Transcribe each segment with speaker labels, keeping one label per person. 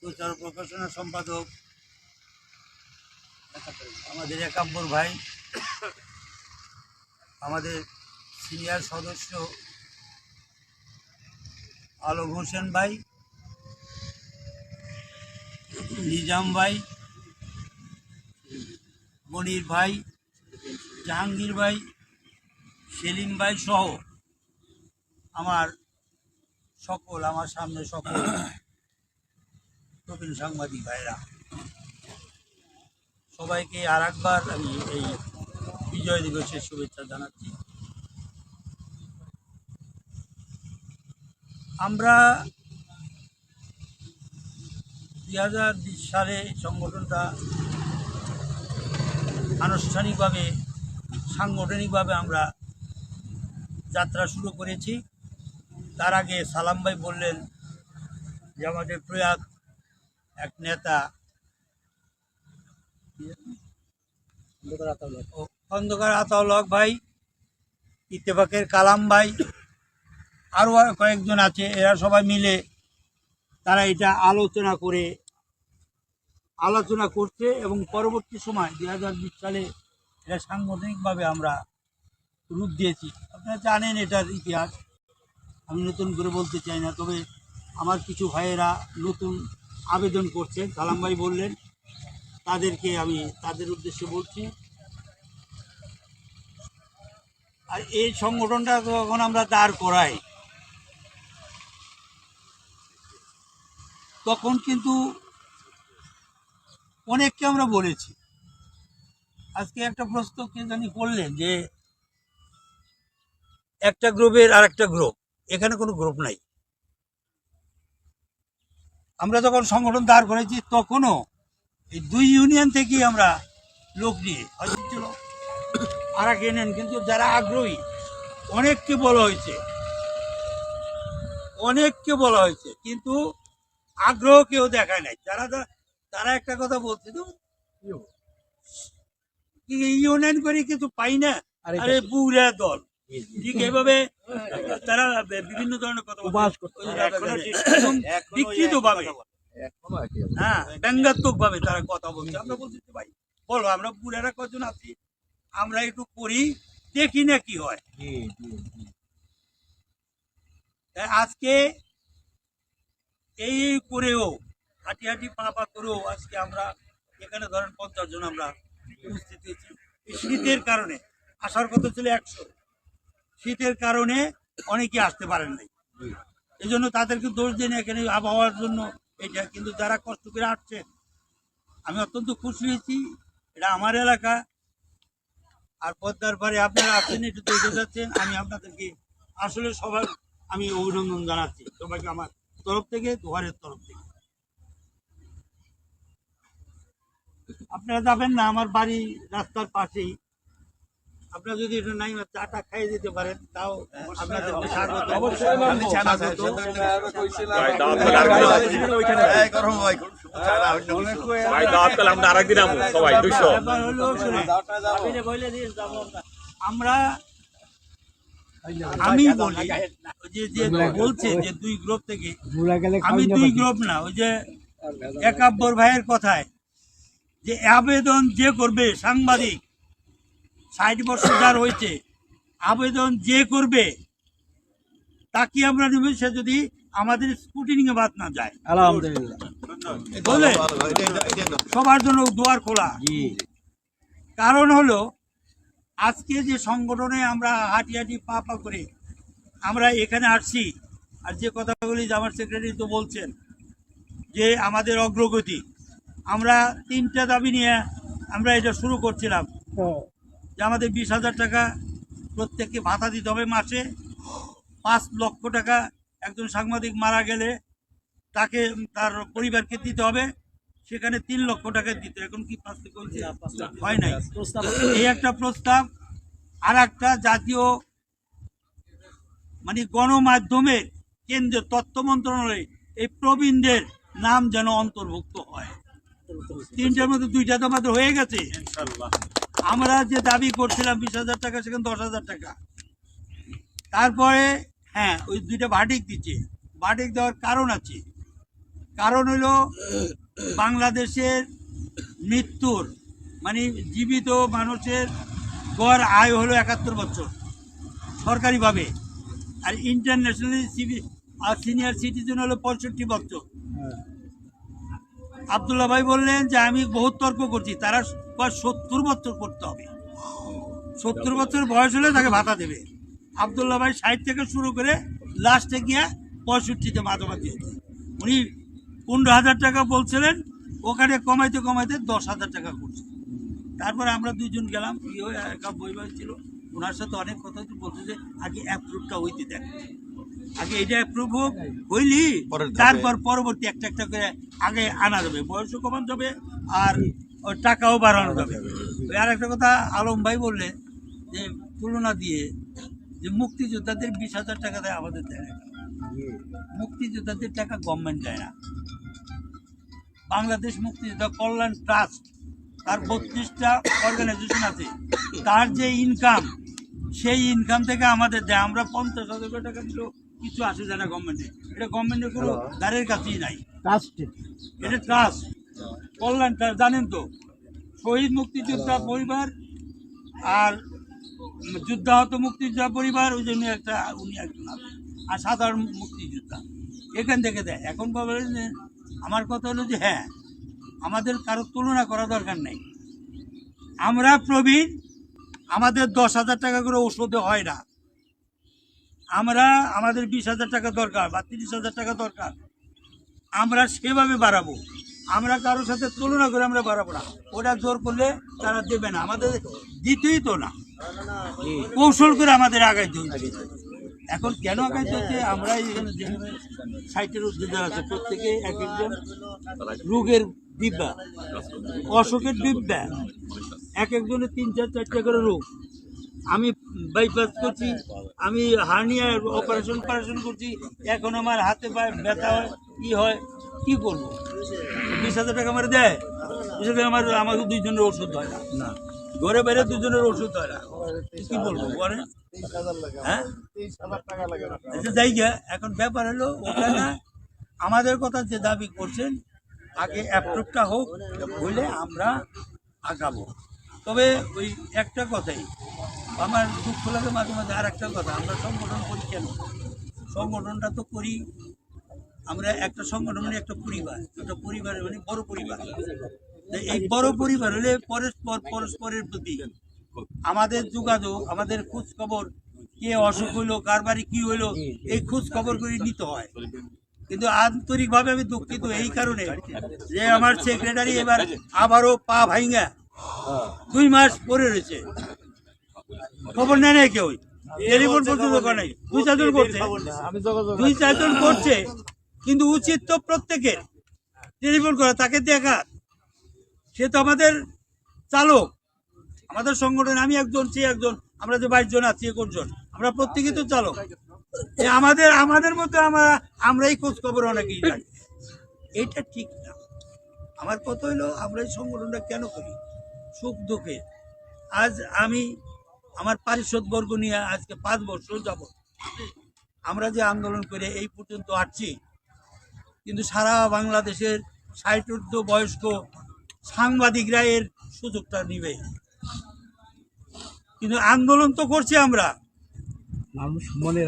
Speaker 1: প্রচার প্রকাশনা সম্পাদক আমাদের একাব্বর ভাই, আমাদের সিনিয়র সদস্য আলম হোসেন ভাই, নিজাম ভাই, মনির ভাই, জাহাঙ্গীর ভাই, সেলিম ভাই সহ আমার সামনে সকল প্রবীণ সাংবাদিক ভাইরা, সবাইকে আর একবার আমি এই বিজয় দিবসের শুভেচ্ছা জানাচ্ছি। আমরা 2020 সালে সংগঠনটা আনুষ্ঠানিকভাবে সাংগঠনিকভাবে আমরা যাত্রা শুরু করেছি। তার আগে সালাম ভাই বললেন যে আমাদের প্রয়াত এক নেতা খন্দকার আতাউল হক ভাই, ইত্তেফাকের কালাম ভাই, আরও কয়েকজন আছে, এরা সবাই মিলে তারা এটা আলোচনা করছে এবং পরবর্তী সময় 2020 সালে এটা সাংগঠনিকভাবে আমরা রূপ দিয়েছি। আপনারা জানেন এটার ইতিহাস, আমি নতুন করে বলতে চাই না। তবে আমার কিছু ভাইয়েরা নতুন আবেদন করছে, সালাম ভাই বললেন, তাদেরকে আমি তাদের উদ্দেশ্যে বলছি। আর এই সংগঠনটা যখন আমরা দাঁড় করাই তখন কিন্তু অনেককে আমরা বলেছি। আজকে একটা প্রশ্ন কে জানি করলেন যে একটা গ্রুপের আর একটা গ্রুপ, এখানে কোনো গ্রুপ নাই। আমরা যখন সংগঠন দাঁড় করেছি তখনও এই 2 ইউনিয়ন থেকেই আমরা লোক নিয়ে হয়তো ছিল আর এক নেন, কিন্তু যারা আগ্রহী অনেককে বলা হয়েছে কিন্তু আগ্রহ কেউ দেখায় নাই। তারা একটা কথা বলছে, তো ইউনিয়ন করে কিছু পাই না, আরে বুড়া দল, ঠিক এইভাবে তারা বিভিন্ন ধরনের কথা বিকৃত ভাবে, হ্যাঁ, ব্যঙ্গাত্মক ভাবে তারা কথা বলছে। আমরা বলছি ভাই বলো, আমরা বুড়ারা কজন আছি, আমরা একটু করি, দেখি না কি হয়। আজকে এই করেও হাঁটি হাঁটি পা করেও আজকে আমরা এখানে ধরেন 50 জন আমরা উপস্থিত হয়েছি। শীতের কারণে আসার কথা ছিল 100, শীতের কারণে অনেকে আসতে পারেন নাই, এই জন্য তাদেরকে দোষ দিন এখানে আবহাওয়ার জন্য এটা। কিন্তু যারা কষ্ট করে আসছেন আমি অত্যন্ত খুশি হয়েছি। এটা আমার এলাকা, আর পদ্মার পারে আপনারা আছেন, একটু দেখে যাচ্ছেন। আমি আপনাদেরকে আসলে সবার আমি অভিনন্দন জানাচ্ছি, সবাইকে আমার তরফ থেকে, দুয়ারের তরফ থেকে। আপনারা যাবেন না, আমার বাড়ি রাস্তার পাশেই। আপনারা যদি একটু নাই চাটা খাইয়ে দিতে পারেন তাও আপনাদেরকে স্বাগত। আমি বলি যে বলছে যে 2 গ্রুপ থেকে, আমি 2 গ্রুপ না, ওই যে একাব্বর ভাইয়ের কথায় যে আবেদন যে করবে সাংবাদিক 60 বছর যার হয়েছে, আবেদন যে করবে তাকে আমরা নেব, সে যদি আমাদের স্কুটিনিং এ বাদ না যায়। আলহামদুলিল্লাহ, বলে সবার জন্য দুয়ার খোলা। কারণ হলো আজকে যে সংগঠনে আমরা হাঁটি হাঁটি পা করে আমরা এখানে আসছি, আর যে কথাগুলি আমার সেক্রেটারি তো বলছেন যে আমাদের অগ্রগতি, আমরা 3টা দাবি নিয়ে আমরা এটা শুরু করছিলাম যে আমাদের 20,000 টাকা প্রত্যেককে ভাতা দিতে হবে মাসে, 5 লক্ষ টাকা একজন সাংবাদিক মারা গেলে তাকে তার পরিবারকে দিতে হবে, সেখানে 3 লক্ষ টাকা দিতে। এখন কি 5 লক্ষ হয় নাই? এই একটা প্রস্তাব। আর একটা জাতীয় মানে গণমাধ্যমের কেন্দ্রীয় তথ্য মন্ত্রণালয়ে এই প্রবীণদের নাম যেন অন্তর্ভুক্ত হয়। 3টার মধ্যে 2টা তো আমাদের হয়ে গেছে। আমরা যে দাবি করছিলাম 20,000 টাকা, সেখানে 10,000 টাকা। তারপরে হ্যাঁ, ওই 2টা ভাটিক দিচ্ছে। ভাটিক দেওয়ার কারণ আছে, কারণ হইল বাংলাদেশের মৃত্যুর মানে জীবিত মানুষের গড় আয় হলো 71 বছর সরকারিভাবে, আর ইন্টারন্যাশনালি আর সিনিয়র সিটিজেন হলো 65 বছর। আব্দুল্লাহ ভাই বললেন যে আমি বহুত তর্ক করছি, তারা 70 বছর করতে হবে, 70 বছর বয়স হলে তাকে ভাতা দেবে। আব্দুল্লাহ ভাই 60 থেকে শুরু করে লাস্টে গিয়ে 65-তে মাঝামাঝি হয়েছে। উনি 15,000 টাকা বলছিলেন, ওখানে কমাইতে কমাইতে 10,000 টাকা করছে। তারপরে আমরা দুইজন গেলাম, একটা বই ছিল, ওনার সাথে অনেক কথা বলছে যে আগে অ্যাপ্রুভটা হইতে দেন, আগে এটা অ্যাপ্রুভ হোক, হইলি তারপর পরবর্তী একটা একটা করে আগে আনা যাবে, বয়সও কমানো যাবে আর ওই টাকাও বাড়ানো যাবে। আর একটা কথা আলম ভাই বললে যে তুলনা দিয়ে যে মুক্তিযোদ্ধাদের 20,000 টাকা দেয়, আমাদের দেয় না। মুক্তিযোদ্ধাদের টাকা গভর্নমেন্ট দেয় না। বাংলাদেশ মুক্তিযোদ্ধা কল্যাণ ট্রাস্ট, তার 32টা অর্গানাইজেশন আছে, তার যে ইনকাম সেই ইনকাম থেকে আমাদের দেয়। আমরা 50,000 টাকা দিলেও কিছু আসে যায় না গভর্নমেন্টে, এটা গভর্নমেন্টের কোনো দ্বারের কাছেই নাই। এটা ট্রাস্ট, কল্যাণ ট্রাস্ট, জানেন তো, শহীদ মুক্তিযোদ্ধা পরিবার আর যুদ্ধাহত মুক্তিযোদ্ধা পরিবার, ওই জন্য একটা উনি একজন আছে, আর সাধারণ মুক্তিযোদ্ধা এখান থেকে দেয়। এখন বলেন যে আমার কথা হলো যে হ্যাঁ, আমাদের কারো তুলনা করা দরকার নেই। আমরা প্রবীণ, আমাদের 10,000 টাকা করে ওষুধে হয় না, আমাদের 20,000 টাকা দরকার বা 30,000 টাকা দরকার, আমরা সেভাবে বাড়াবো। আমরা কারোর সাথে তুলনা করে আমরা বাড়াবো না, ওটা জোর করলে তারা দেবে না, আমাদের দিতেই তো না, কৌশল করে আমাদের আগাইতে হচ্ছে। এখন কেন আগাইতে হচ্ছে, আমরা এখানে যেখানে সাইটের উদ্যোগ আছে, প্রত্যেকে এক একজন রোগের ডিব্বা, অসুখের ডিব্বা, এক একজনের 3-4-4টা করে রোগ। আমি বাইপাস করছি, আমি হার্নিয়ার অপারেশন করছি, এখন আমার হাতে পায়ে ব্যথা হয়, কি হয়, কি করবো? 20,000 টাকা আমার দেয়, 20,000 টাকা আমাকে 2 জনের ওষুধ হয় না, ঘরে বাইরে 2 জনের ওষুধ হয় না, কি বলবো বলেন? হ্যাঁ, জায়গা এখন ব্যাপার হলো ওখানে আমাদের কথা যে দাবি করছেন, আগে অ্যাপ্রুভটা হোক, হইলে আমরা আগাবো। তবে ওই একটা কথাই আমার দুঃখ লাগে মাঝে মাঝে, আর একটা কথা, আমরা সংগঠন করি কেন? সংগঠনটা তো করি আমরা, একটা সংগঠন মানে একটা পরিবার মানে বড় পরিবার। এই বড় পরিবার হলে পরস্পরের প্রতি আমাদের যোগাযোগ, আমাদের খোঁজ খবর, কে অসুখ হইলো, কার বাড়ি কি হইলো, এই খোঁজ খবর করে নিতে হয়। কিন্তু আন্তরিকভাবে আমি দুঃখিত এই কারণে যে আমার সেক্রেটারি এবার আবারও পা ভাইঙ্গা 2 মাস পরে রয়েছে, খবর নেয় না কেউ, টেলিফোন পর্যন্ত করে নাই। 2-4 জন করছে, 2-4 জন করছে, কিন্তু উচিত তো প্রত্যেকের টেলিফোন করা, তাকে দেখা, সে তো আমাদের চালক, আমাদের সংগঠন, আমি একজন, সে একজন, আমরা যে 22 জন আছি, 21 জন, আমরা প্রত্যেকেই তো চালক। আমাদের মধ্যে আমরাই খোঁজ খবর অনেকেই রাখি, এইটা ঠিক না। আমার কথা হইলো আমরা এই সংগঠনটা কেন করি? সুখ দুঃখে। আজ আমি আমার পারিষদ বর্গ নিয়ে আজকে 5 বছর যাব আমরা যে আন্দোলন করে এই পর্যন্ত আসছি, কিন্তু সারা বাংলাদেশের 60 ঊর্ধ্ব বয়স্ক সাংবাদিকরা এর সুযোগটা নিবে। কিন্তু আন্দোলন তো করছি আমরা,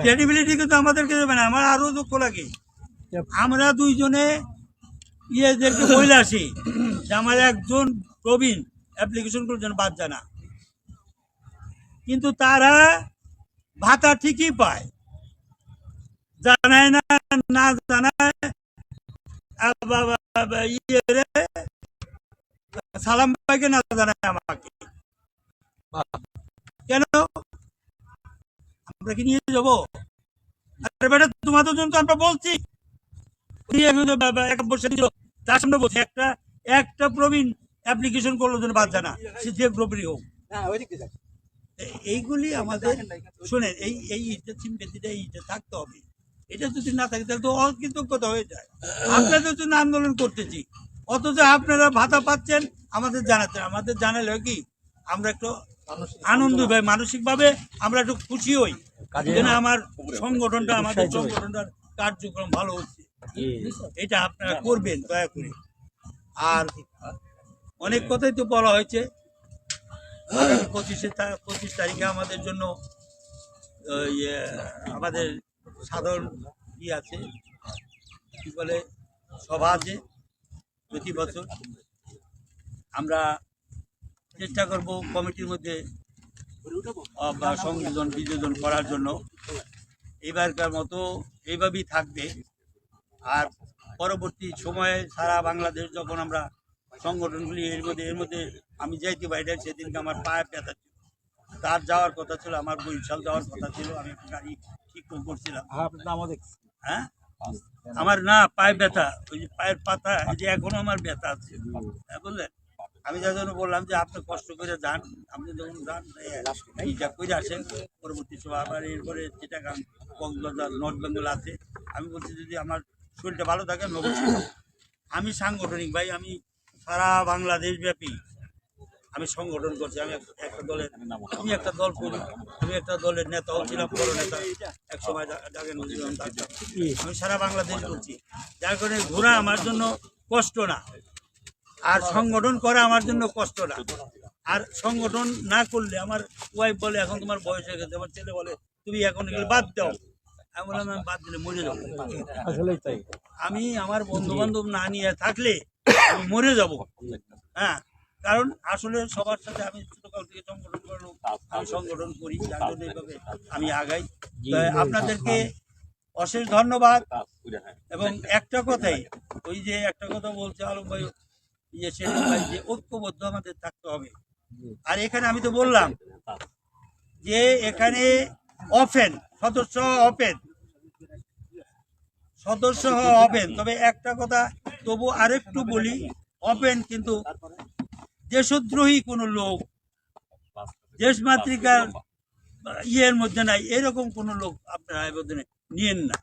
Speaker 1: ক্রেডিবিলিটি কিন্তু আমাদেরকে দেবে না। আমার আরো দুঃখ লাগে, আমরা 2 জনে ইয়েদেরকে বলে আসি যে আমার একজন প্রবীণ অ্যাপ্লিকেশন করার জন্য বাদ জানা, কিন্তু তারা ভাতা ঠিকই পায়, জানায় না, না জানায় সালাম ভাইকে না জানায় আমাকে, কেন? আমরা কি নিয়ে যাবো? বেটা তোমাদের জন্য তো আমরা বলছি, তার সামনে বলছি একটা প্রবীণ অ্যাপ্লিকেশন করলো জন্য বাদ জানা, সে যে গ্রুপেরই হোক। এইগুলি আমাদের শোনেন, এইটা সিম্পেথিটা এইটা থাকতে হবে। এটা যদি না থাকে তাহলে তো অকৃতজ্ঞতা হয়ে যায়। আপনাদের জন্য আন্দোলন করতেছি, অথচ আপনারা ভাতা পাচ্ছেন, আমাদের জানাচ্ছেন। আমাদের জানালে কি আমরা একটু আনন্দ পাই, মানসিকভাবে আমরা একটু খুশি হই, যেন আমার সংগঠনটা, আমাদের সংগঠনটার কার্যক্রম ভালো হচ্ছে। এটা আপনারা করবেন দয়া করে। আর অনেক কথাই তো বলা হয়েছে, 25 তারিখে আমাদের জন্য আমাদের সাধারণ আছে কি বলে সভা আছে প্রতি বছর। আমরা চেষ্টা করব কমিটির মধ্যে সংযোজন বিযোজন করার জন্য। এবারকার মতো এইভাবেই থাকবে। আর পরবর্তী সময়ে সারা বাংলাদেশ যখন আমরা সংগঠনগুলি এর মধ্যে আমি যাইতে পারি, সেদিনকে আমার পায়ে ব্যথা ছিল, তার যাওয়ার কথা ছিল, আমার বরিশাল যাওয়ার কথা ছিল, আমি গাড়ি ঠিক করছিলাম। হ্যাঁ, আমার না পায়ে ব্যথা, ওই যে পায়ের পাতা, এই যে এখনো আমার ব্যথা আছে, বুঝলেন। আমি যার জন্য বললাম যে আপনি কষ্ট করে যান, আপনি যখন যান এইটা করে আসেন পরবর্তী সময়। আবার এরপরে চিটাগাং, কক্সবাজার, নর্থ বেঙ্গল আছে। আমি বলছি যদি আমার শরীরটা ভালো থাকে আমি অবশ্যই যাবো। আমি সাংগঠনিক ভাই, আমি সারা বাংলাদেশ ব্যাপী আমি সংগঠন করছি। আমি একটা দলের একটা দল করি, আমি একটা দলের নেতাও ছিলাম, বড় নেতা এক সময় জাগেন। আমি সারা বাংলাদেশ করছি, যার কারণে ঘোরা আমার জন্য কষ্ট না, আর সংগঠন করা আমার জন্য কষ্ট না। আর সংগঠন না করলে আমার ওয়াইফ বলে এখন তোমার বয়স হয়ে গেছে, আমার ছেলে বলে তুমি এখন এগুলো বাদ দাও। আমি বললাম আমি বাদ দিলে মরে যাবো। আমি আমার বন্ধু বান্ধব না নিয়ে থাকলে আমি মরে যাব। হ্যাঁ, কারণ আসলে সবার সাথে আমি ছোটকাল থেকে সংগঠন করলো, আমি সংগঠন করি, যার জন্য এইভাবে আমি আগাই। আপনাদেরকে অশেষ ধন্যবাদ। এবং একটা কথাই, ওই যে একটা কথা বলছে আলম ভাই, সেলিম ভাই, যে ঐক্যবদ্ধ আমাদের থাকতে হবে। আর এখানে আমি তো বললাম যে এখানে ওপেন সদস্য ওপেন, তবে একটা কথা তবু আরেকটু বলি, ওপেন কিন্তু দেশদ্রোহী কোনো লোক, দেশমাতৃকার ইয়ের মধ্যে নাই, এরকম কোনো লোক আপনারা আবেদনে নিয়েন না,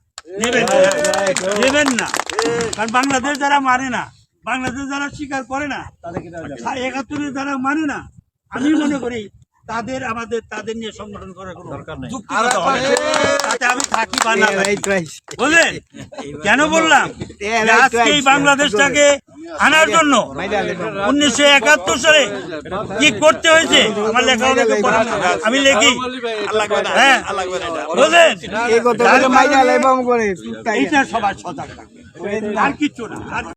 Speaker 1: নেবেন না। কারণ বাংলাদেশ যারা মানে না, বাংলাদেশ যারা স্বীকার করে না, ৭১ যারা মানে না, আমি মনে করি তাদের নিয়ে সংগঠন করার কোনো দরকার নেই। তাতে আমি থাকি বা না বলেন কেন বললাম আজকে এই বাংলাদেশটাকে আনার জন্য 1971 সালে কি করতে হয়েছে আমার লেখা আমি লিখি। হ্যাঁ বলেন এইটা সবাই সজাগ থাকবে, আর কিচ্ছু না।